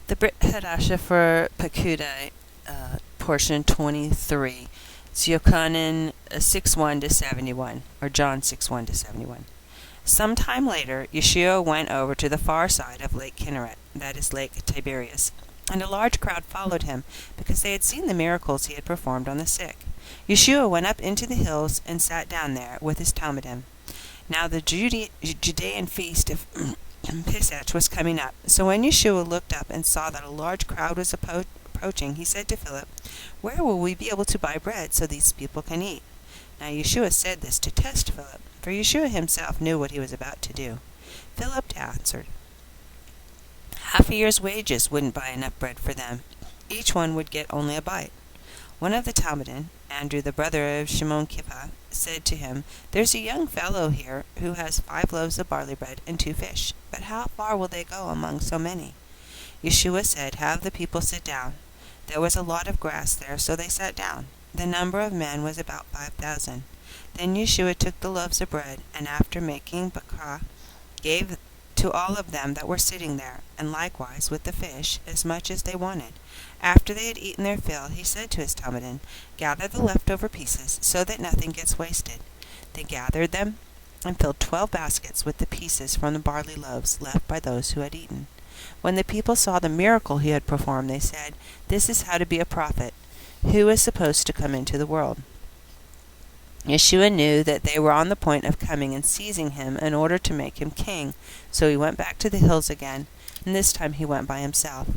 The Brit Chadashah for Pekudei, portion 23. It's Yochanan 6:1-71, or John 6:1-71. Some time later, Yeshua went over to the far side of Lake Kinneret, that is Lake Tiberias, and a large crowd followed him, because they had seen the miracles he had performed on the sick. Yeshua went up into the hills and sat down there with his Talmudim. Now the Judean feast of Pesach was coming up. So when Yeshua looked up and saw that a large crowd was approaching, he said to Philip, "Where will we be able to buy bread so these people can eat?" Now Yeshua said this to test Philip, for Yeshua himself knew what he was about to do. Philip answered, "Half a year's wages wouldn't buy enough bread for them. Each one would get only a bite." One of the Talmudim, Andrew, the brother of Shimon Kippah, said to him, "There's a young fellow here who has 5 loaves of barley bread and 2 fish, but how far will they go among so many?" Yeshua said, "Have the people sit down." There was a lot of grass there, so they sat down. The number of men was about 5,000. Then Yeshua took the loaves of bread, and after making bakah, gave to all of them that were sitting there, and likewise with the fish, as much as they wanted. After they had eaten their fill, he said to his Talmudim, "Gather the leftover pieces, so that nothing gets wasted." They gathered them, and filled 12 baskets with the pieces from the barley loaves left by those who had eaten. When the people saw the miracle he had performed, they said, "This is how to be a prophet. Who is supposed to come into the world?" Yeshua knew that they were on the point of coming and seizing him in order to make him king, so he went back to the hills again, and this time he went by himself.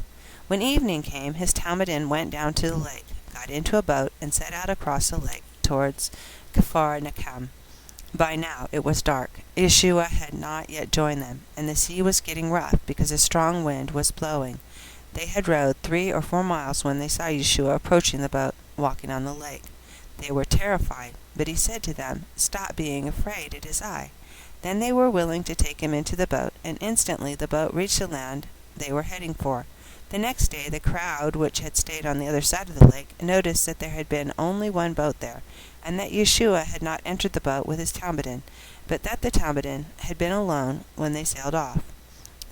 When evening came, his Talmudim went down to the lake, got into a boat, and set out across the lake towards Kfar Nacham. By now it was dark. Yeshua had not yet joined them, and the sea was getting rough because a strong wind was blowing. They had rowed 3 or 4 miles when they saw Yeshua approaching the boat, walking on the lake. They were terrified, but he said to them, "Stop being afraid, it is I." Then they were willing to take him into the boat, and instantly the boat reached the land they were heading for. The next day the crowd, which had stayed on the other side of the lake, noticed that there had been only one boat there, and that Yeshua had not entered the boat with his Talmudim, but that the Talmudim had been alone when they sailed off.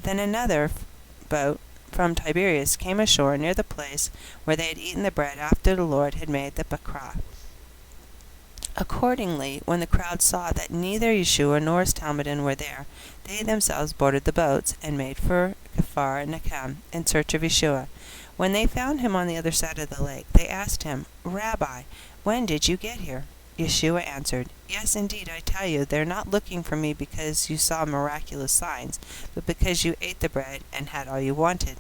Then another boat from Tiberias came ashore near the place where they had eaten the bread after the Lord had made the bakah. Accordingly, when the crowd saw that neither Yeshua nor his Talmudim were there, they themselves boarded the boats and made for Kfar Nacham in search of Yeshua. When they found him on the other side of the lake, they asked him, "Rabbi, when did you get here?" Yeshua answered, "Yes, indeed, I tell you, they're not looking for me because you saw miraculous signs, but because you ate the bread and had all you wanted.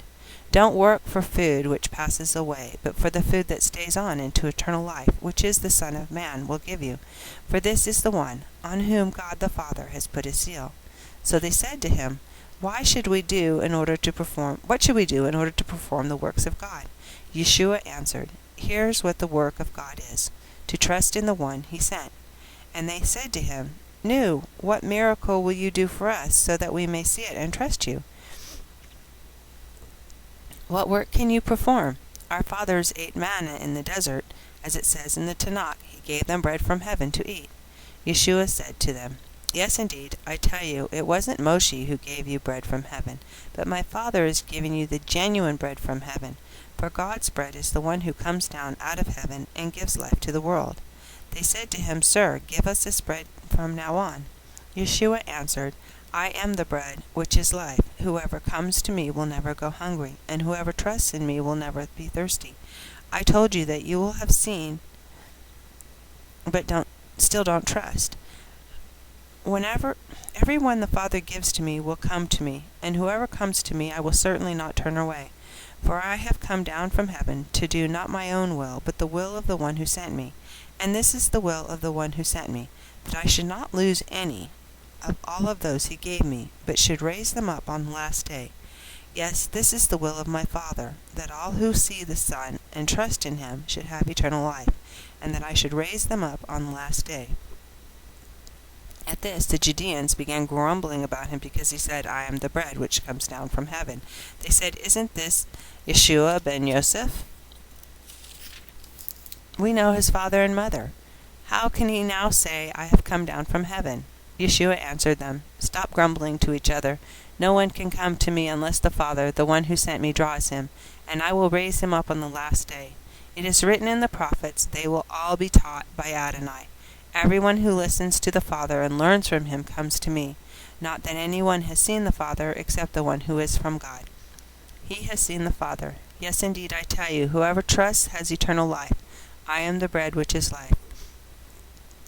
Don't work for food which passes away, but for the food that stays on into eternal life, which is the Son of Man will give you. For this is the one on whom God the Father has put his seal." So they said to him, What should we do in order to perform the works of God?" Yeshua answered, "Here's what the work of God is, to trust in the one he sent." And they said to him, "Nu, what miracle will you do for us, so that we may see it and trust you? What work can you perform? Our fathers ate manna in the desert, as it says in the Tanakh, he gave them bread from heaven to eat." Yeshua said to them, "Yes, indeed, I tell you, it wasn't Moshe who gave you bread from heaven, but my Father is giving you the genuine bread from heaven. For God's bread is the one who comes down out of heaven and gives life to the world." They said to him, "Sir, give us this bread from now on." Yeshua answered, "I am the bread which is life. Whoever comes to me will never go hungry, and whoever trusts in me will never be thirsty. I told you that you will have seen, but still don't trust. Everyone the Father gives to me will come to me, and whoever comes to me I will certainly not turn away. For I have come down from heaven to do not my own will, but the will of the one who sent me. And this is the will of the one who sent me, that I should not lose any of all of those he gave me, but should raise them up on the last day. Yes, this is the will of my Father, that all who see the Son and trust in him should have eternal life, and that I should raise them up on the last day." At this the Judeans began grumbling about him because he said, "I am the bread which comes down from heaven." They said, "Isn't this Yeshua ben Yosef? We know his father and mother. How can he now say, 'I have come down from heaven'?" Yeshua answered them, "Stop grumbling to each other. No one can come to me unless the Father, the one who sent me, draws him, and I will raise him up on the last day. It is written in the prophets, they will all be taught by Adonai. Everyone who listens to the Father and learns from him comes to me. Not that anyone has seen the Father except the one who is from God. He has seen the Father. Yes, indeed, I tell you, whoever trusts has eternal life. I am the bread which is life.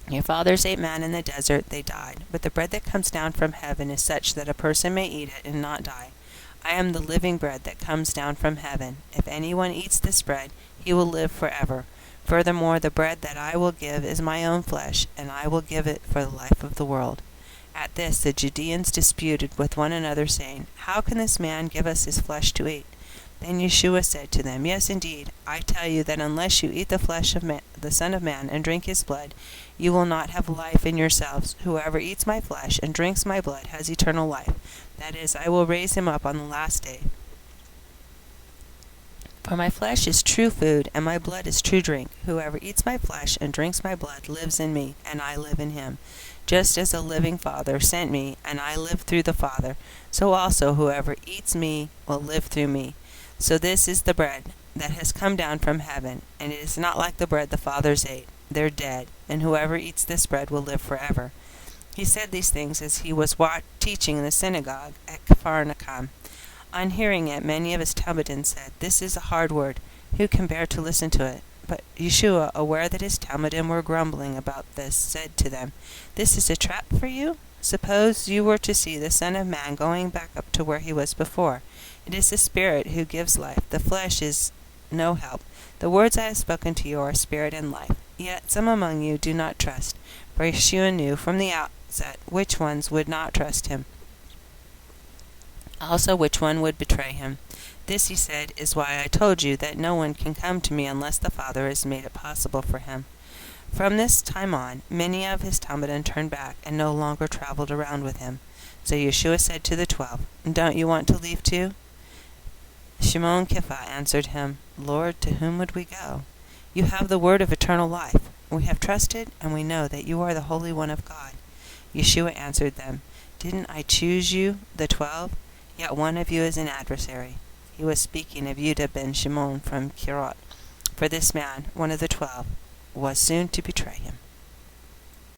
Your fathers ate manna in the desert, they died. But the bread that comes down from heaven is such that a person may eat it and not die. I am the living bread that comes down from heaven. If anyone eats this bread, he will live forever. Furthermore, the bread that I will give is my own flesh, and I will give it for the life of the world. At this the Judeans disputed with one another, saying, How can this man give us his flesh to eat? Then Yeshua said to them, Yes, indeed, I tell you that unless you eat the flesh of the Son of Man and drink his blood, you will not have life in yourselves. Whoever eats my flesh and drinks my blood has eternal life. That is, I will raise him up on the last day. For my flesh is true food, and my blood is true drink. Whoever eats my flesh and drinks my blood lives in me, and I live in him. Just as the living Father sent me, and I live through the Father, so also whoever eats me will live through me. So this is the bread that has come down from heaven, and it is not like the bread the fathers ate. They're dead, and whoever eats this bread will live forever. He said these things as he was teaching in the synagogue at Capharnaum. On hearing it, many of his Talmudim said, This is a hard word. Who can bear to listen to it? But Yeshua, aware that his Talmudim were grumbling about this, said to them, This is a trap for you? Suppose you were to see the Son of Man going back up to where he was before. It is the Spirit who gives life. The flesh is no help. The words I have spoken to you are spirit and life. Yet some among you do not trust. For Yeshua knew from the outset which ones would not trust him, also which one would betray him. This, he said, is why I told you that no one can come to me unless the Father has made it possible for him. From this time on, many of his Talmudim turned back and no longer traveled around with him. So Yeshua said to the 12, Don't you want to leave too? Shimon Kepha answered him, Lord, to whom would we go? You have the word of eternal life. We have trusted, and we know that you are the Holy One of God. Yeshua answered them, Didn't I choose you, the 12? Yet one of you is an adversary. He was speaking of Judah ben Shimon from Kirot. For this man, one of the 12, was soon to betray him.